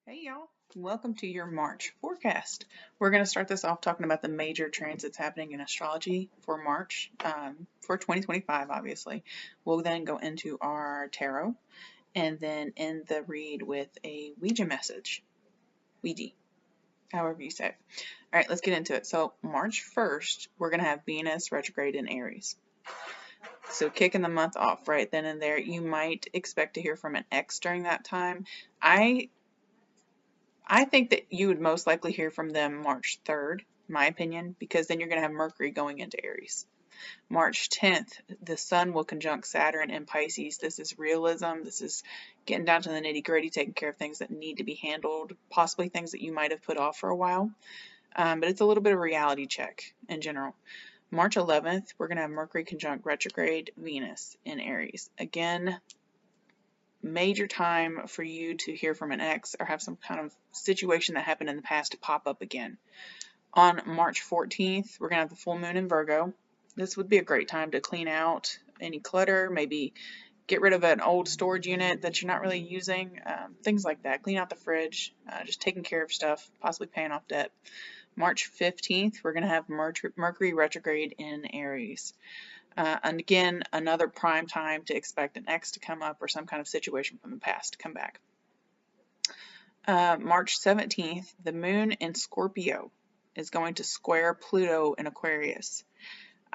Hey y'all, welcome to your March forecast. We're going to start this off talking about the major transits happening in astrology for March, for 2025, obviously. We'll then go into our tarot and then end the read with a Ouija message. Ouija, however you say it. All right, let's get into it. So, March 1st, we're going to have Venus retrograde in Aries. So, kicking the month off right then and there, you might expect to hear from an ex during that time. I think that you would most likely hear from them March 3rd, my opinion, because then you're going to have Mercury going into Aries. March 10th, the Sun will conjunct Saturn in Pisces. This is realism. This is getting down to the nitty gritty, taking care of things that need to be handled, possibly things that you might have put off for a while. But it's a little bit of a reality check in general. March 11th, we're going to have Mercury conjunct retrograde Venus in Aries. Again, major time for you to hear from an ex or have some kind of situation that happened in the past to pop up again. On March 14th, we're going to have the full moon in Virgo. This would be a great time to clean out any clutter, maybe get rid of an old storage unit that you're not really using, things like that. Clean out the fridge, just taking care of stuff, possibly paying off debt. March 15th, we're going to have Mercury retrograde in Aries. And again, another prime time to expect an ex to come up or some kind of situation from the past to come back. March 17th, the moon in Scorpio is going to square Pluto in Aquarius.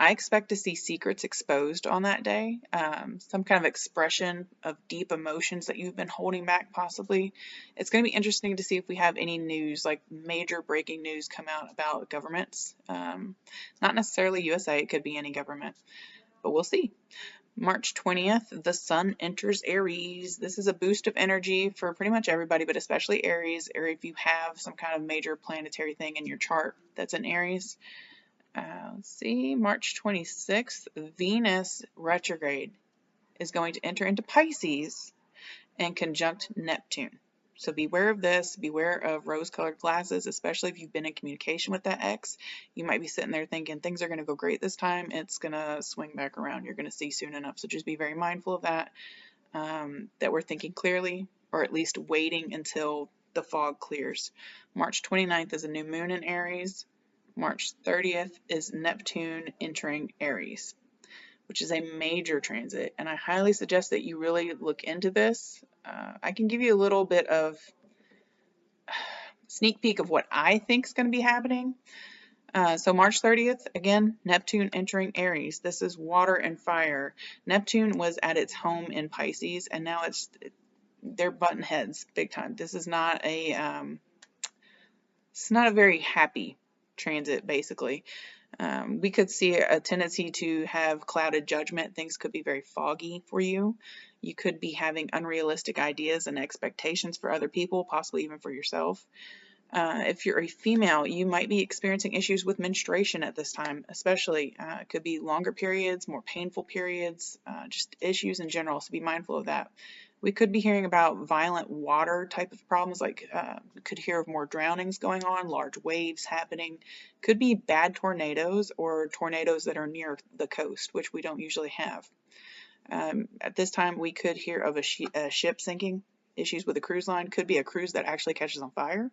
I expect to see secrets exposed on that day, some kind of expression of deep emotions that you've been holding back possibly. It's going to be interesting to see if we have any news, like major breaking news come out about governments. Not necessarily USA, it could be any government, but we'll see. March 20th, the Sun enters Aries. This is a boost of energy for pretty much everybody, but especially Aries, or if you have some kind of major planetary thing in your chart that's in Aries. Let's see, March 26th, Venus retrograde is going to enter into Pisces and conjunct Neptune. So beware of this, beware of rose-colored glasses, especially if you've been in communication with that ex. You might be sitting there thinking things are going to go great this time. It's going to swing back around. You're going to see soon enough. So just be very mindful of that, that we're thinking clearly, or at least waiting until the fog clears. March 29th is a new moon in Aries. March 30th is Neptune entering Aries, which is a major transit, and I highly suggest that you really look into this. I can give you a little bit of sneak peek of what I think is going to be happening. So March 30th, again, Neptune entering Aries. This is water and fire. Neptune was at its home in Pisces, and now they're button heads big time. This is not it's not a very happy transit, basically. We could see a tendency to have clouded judgment. Things could be very foggy for you. You could be having unrealistic ideas and expectations for other people, possibly even for yourself. If you're a female, you might be experiencing issues with menstruation at this time, especially. It could be longer periods, more painful periods, just issues in general, so be mindful of that. We could be hearing about violent water type of problems, like we could hear of more drownings going on, large waves happening. Could be bad tornadoes or tornadoes that are near the coast, which we don't usually have. At this time, we could hear of a ship sinking, issues with a cruise line. Could be a cruise that actually catches on fire.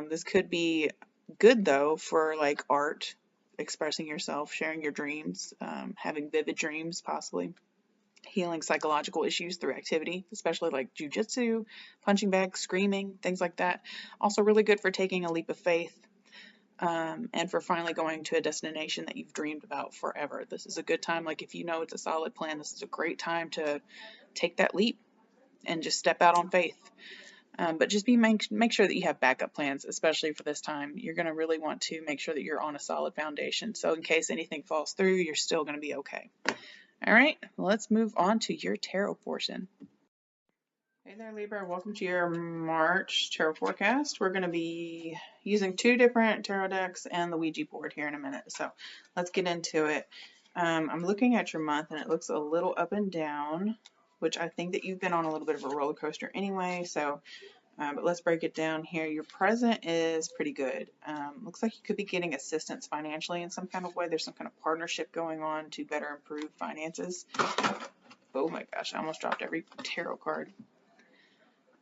This could be good, though, for like art, expressing yourself, sharing your dreams, having vivid dreams, possibly. Healing psychological issues through activity, especially like jujitsu, punching bags, screaming, things like that. Also really good for taking a leap of faith, and for finally going to a destination that you've dreamed about forever. This is a good time. Like if you know it's a solid plan, this is a great time to take that leap and just step out on faith. But just make sure that you have backup plans, especially for this time. You're going to really want to make sure that you're on a solid foundation. So in case anything falls through, you're still going to be okay. All right, let's move on to your tarot portion. Hey there, Libra. Welcome to your March tarot forecast. We're going to be using two different tarot decks and the Ouija board here in a minute. So let's get into it. I'm looking at your month and it looks a little up and down, which I think that you've been on a little bit of a roller coaster anyway. So, but let's break it down here. Your present is pretty good. Looks like you could be getting assistance financially in some kind of way. There's some kind of partnership going on to better improve finances. Oh my gosh, I almost dropped every tarot card.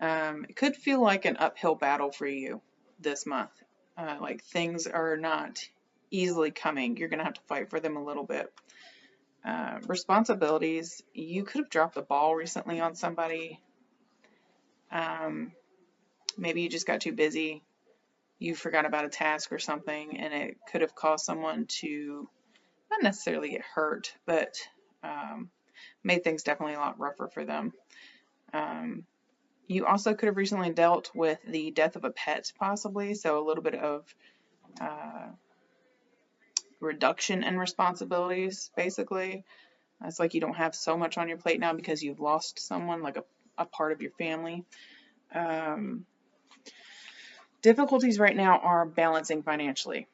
It could feel like an uphill battle for you this month. Like things are not easily coming. You're going to have to fight for them a little bit. Responsibilities, you could have dropped the ball recently on somebody. Maybe you just got too busy. You forgot about a task or something, and it could have caused someone to not necessarily get hurt, but made things definitely a lot rougher for them. You also could have recently dealt with the death of a pet, possibly, so a little bit of reduction in responsibilities, basically. It's like you don't have so much on your plate now because you've lost someone, like a part of your family. Difficulties right now are balancing financially.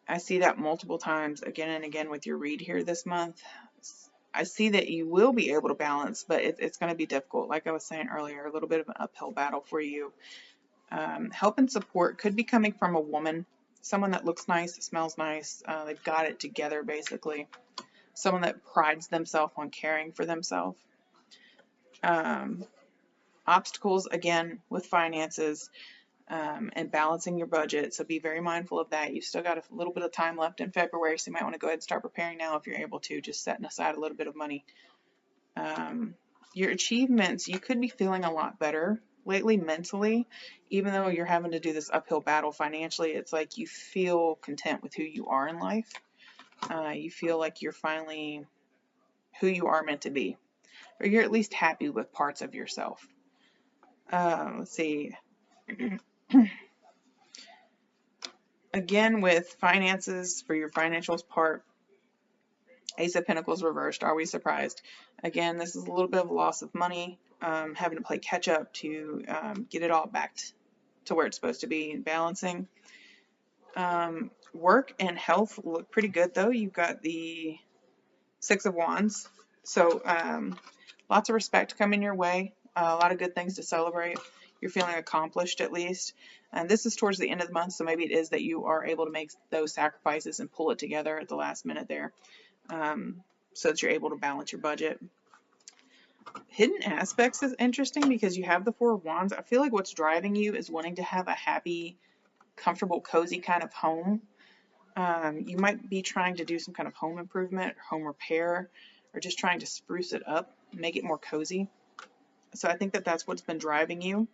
I see that multiple times again and again with your read here this month. I see that you will be able to balance, but it's going to be difficult. Like I was saying earlier, a little bit of an uphill battle for you. Help and support could be coming from a woman, someone that looks nice, smells nice, they've got it together basically. Someone that prides themselves on caring for themselves. Obstacles, again, with finances and balancing your budget, so be very mindful of that. You've still got a little bit of time left in February, so you might want to go ahead and start preparing now if you're able to, just setting aside a little bit of money. Your achievements, you could be feeling a lot better lately mentally, even though you're having to do this uphill battle financially. It's like you feel content with who you are in life. You feel like you're finally who you are meant to be, or you're at least happy with parts of yourself. Let's see. Again, with finances, for your financials part, Ace of Pentacles reversed. Are we surprised? Again, this is a little bit of a loss of money, having to play catch up to get it all back to where it's supposed to be and balancing. Work and health look pretty good, though. You've got the Six of Wands. So lots of respect coming your way. A lot of good things to celebrate. You're feeling accomplished at least. And this is towards the end of the month, so maybe it is that you are able to make those sacrifices and pull it together at the last minute there, so that you're able to balance your budget. Hidden aspects is interesting because you have the Four of Wands. I feel like what's driving you is wanting to have a happy, comfortable, cozy kind of home. You might be trying to do some kind of home improvement, home repair, or just trying to spruce it up, make it more cozy. So I think that that's what's been driving you.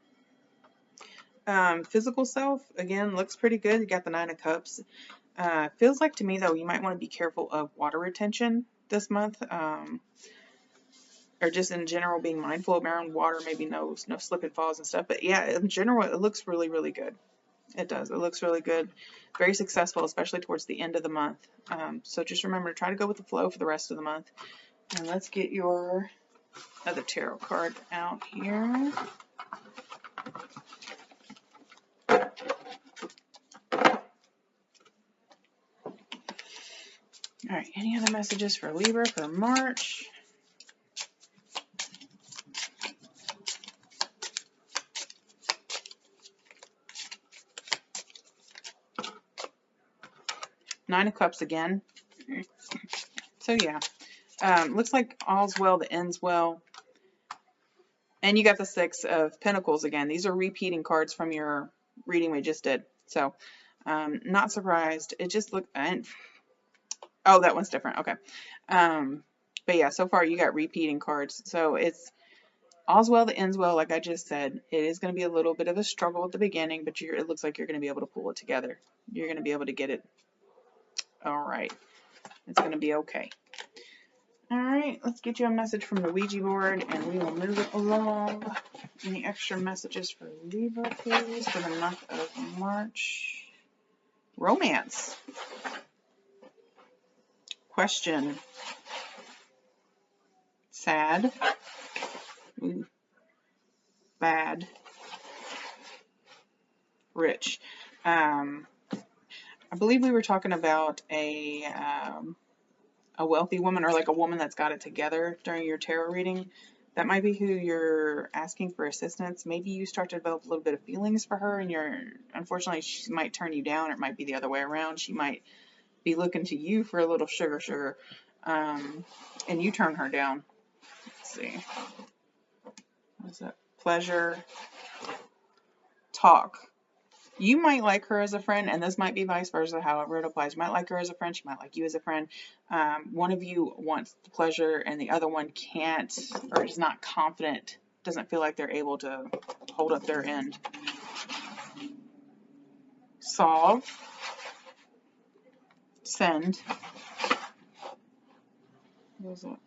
Physical self, again, looks pretty good. You got the Nine of Cups. Feels like to me, though, you might want to be careful of water retention this month, or just in general being mindful around water, maybe no slip and falls and stuff. But yeah, in general, it looks really, really good. It does. It looks really good. Very successful, especially towards the end of the month. So just remember to try to go with the flow for the rest of the month. And let's get your other tarot card out here. All right, any other messages for Libra for March? Nine of Cups again. So yeah, looks like all's well that ends well. And you got the Six of Pentacles again. These are repeating cards from your reading we just did. So not surprised. It just looked, oh, that one's different. Okay. But yeah, so far you got repeating cards. So it's all's well that ends well, like I just said. It is going to be a little bit of a struggle at the beginning, but it looks like you're going to be able to pull it together. You're going to be able to get it. All right. It's going to be okay. All right, let's get you a message from the Ouija board, and we will move it along. Any extra messages for Libra, please, for the month of March? Romance. Question. Sad. Ooh. Bad. Rich. I believe we were talking about a wealthy woman, or like a woman that's got it together during your tarot reading. That might be who you're asking for assistance. Maybe you start to develop a little bit of feelings for her, and unfortunately, she might turn you down, or it might be the other way around. She might be looking to you for a little sugar, and you turn her down. Let's see. What is it? Pleasure, talk. You might like her as a friend, and this might be vice versa, however it applies. You might like her as a friend, she might like you as a friend. One of you wants the pleasure, and the other one can't, or is not confident, doesn't feel like they're able to hold up their end. Solve, send,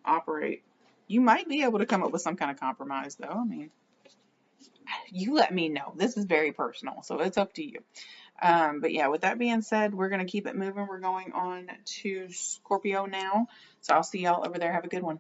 operate. You might be able to come up with some kind of compromise, though. I mean, you let me know. This is very personal, so it's up to you. But yeah, with that being said, we're going to keep it moving. We're going on to Scorpio now. So I'll see y'all over there. Have a good one.